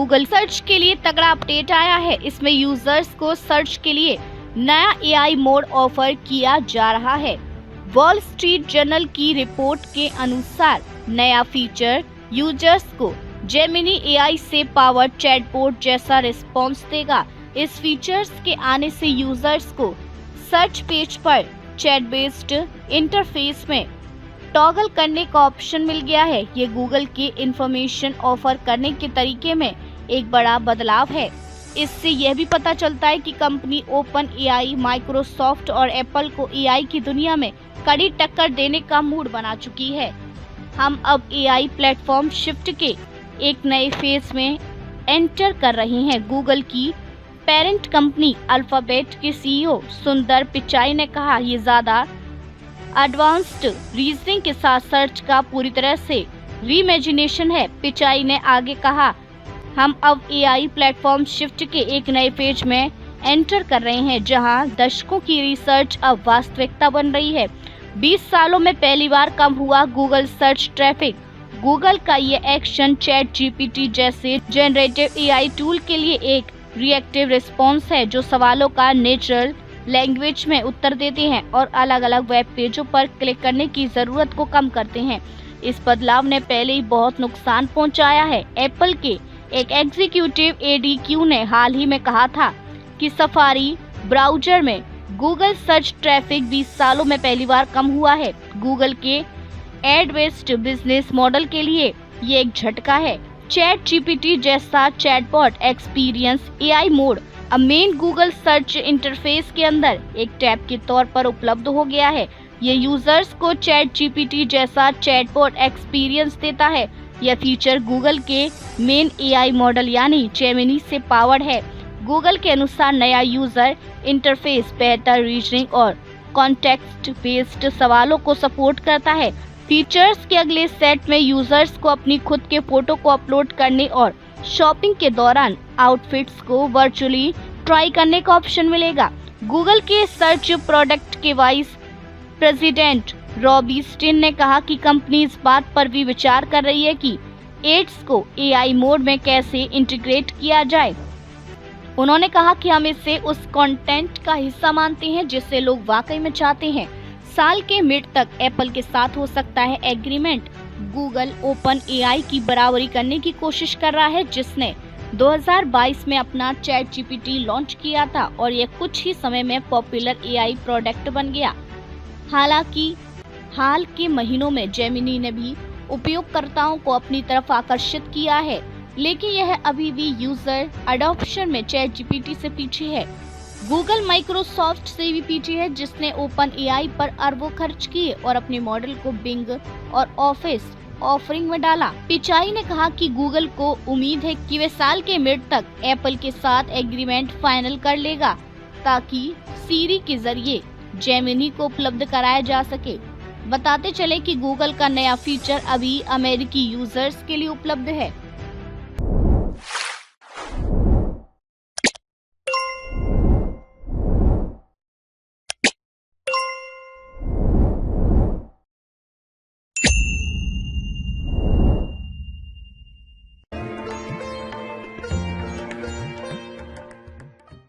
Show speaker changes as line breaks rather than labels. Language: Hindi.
गूगल सर्च के लिए तगड़ा अपडेट आया है। इसमें यूजर्स को सर्च के लिए नया एआई मोड ऑफर किया जा रहा है। वॉल स्ट्रीट जर्नल की रिपोर्ट के अनुसार नया फीचर यूजर्स को जेमिनी एआई से पावर्ड चैटबॉट जैसा रिस्पॉन्स देगा। इस फीचर्स के आने से यूजर्स को सर्च पेज पर चैट बेस्ड इंटरफेस में टॉगल करने का ऑप्शन मिल गया है। ये गूगल के इंफॉर्मेशन ऑफर करने के तरीके में एक बड़ा बदलाव है। इससे यह भी पता चलता है कि कंपनी ओपन एआई, माइक्रोसॉफ्ट और एप्पल को एआई की दुनिया में कड़ी टक्कर देने का मूड बना चुकी है। हम अब एआई प्लेटफॉर्म शिफ्ट के एक नए फेज में एंटर कर रहे हैं। गूगल की पेरेंट कंपनी अल्फाबेट के सीईओ सुंदर पिचाई ने कहा, ये ज्यादा एडवांस्ड रीजनिंग के साथ सर्च का पूरी तरह से रीइमेजिनेशन है। पिचाई ने आगे कहा, हम अब एआई प्लेटफॉर्म शिफ्ट के एक नए फेज में एंटर कर रहे हैं, जहां दशकों की रिसर्च अब वास्तविकता बन रही है। 20 सालों में पहली बार कम हुआ गूगल सर्च ट्रैफिक। गूगल का ये एक्शन चैट जीपीटी जैसे जनरेटिव एआई टूल के लिए एक रिएक्टिव रिस्पॉन्स है, जो सवालों का नेचुरल लैंग्वेज में उत्तर देते हैं और अलग अलग वेब पेजों पर क्लिक करने की जरूरत को कम करते हैं। इस बदलाव ने पहले ही बहुत नुकसान पहुंचाया है। एप्पल के एक एग्जीक्यूटिव एडीक्यू ने हाल ही में कहा था कि सफारी ब्राउजर में गूगल सर्च ट्रैफिक 20 सालों में पहली बार कम हुआ है। गूगल के एड बेस्ड बिजनेस मॉडल के लिए ये एक झटका है। चैट जीपीटी जैसा चैटबॉट एक्सपीरियंस एआई मोड अब मेन गूगल सर्च इंटरफेस के अंदर एक टैब के तौर पर उपलब्ध हो गया है। ये यूजर्स को चैट जीपीटी जैसा चैटबॉट एक्सपीरियंस देता है। यह फीचर गूगल के मेन एआई मॉडल यानी जेमिनी से पावर्ड है। गूगल के अनुसार नया यूजर इंटरफेस बेहतर रीजनिंग और कॉन्टेक्स्ट बेस्ड सवालों को सपोर्ट करता है। फीचर्स के अगले सेट में यूजर्स को अपनी खुद के फोटो को अपलोड करने और शॉपिंग के दौरान आउटफिट्स को वर्चुअली ट्राई करने का ऑप्शन मिलेगा। गूगल के सर्च प्रोडक्ट के वाइस प्रेसिडेंट रॉबी स्टिन ने कहा कि कंपनी इस बात पर भी विचार कर रही है कि एड्स को एआई मोड में कैसे इंटीग्रेट किया जाए। उन्होंने कहा कि हम इसे उस कंटेंट का हिस्सा मानते हैं जिसे लोग वाकई में चाहते हैं। साल के मिड तक एप्पल के साथ हो सकता है एग्रीमेंट। गूगल ओपन एआई की बराबरी करने की कोशिश कर रहा है, जिसने 2022 में अपना चैट जीपीटी लॉन्च किया था और यह कुछ ही समय में पॉपुलर एआई प्रोडक्ट बन गया। हालांकि हाल के महीनों में जेमिनी ने भी उपयोगकर्ताओं को अपनी तरफ आकर्षित किया है, लेकिन यह अभी भी यूजर अडॉप्शन में चैट जीपीटी से पीछे है। गूगल माइक्रोसॉफ्ट से भी पीछे है, जिसने ओपन एआई पर अरबों खर्च किए और अपने मॉडल को बिंग और ऑफिस ऑफरिंग में डाला। पिचाई ने कहा कि गूगल को उम्मीद है कि वे साल के मिड तक एप्पल के साथ एग्रीमेंट फाइनल कर लेगा, ताकि सीरी के जरिए जेमिनी को उपलब्ध कराया जा सके। बताते चले कि गूगल का नया फीचर अभी अमेरिकी यूजर्स के लिए उपलब्ध है।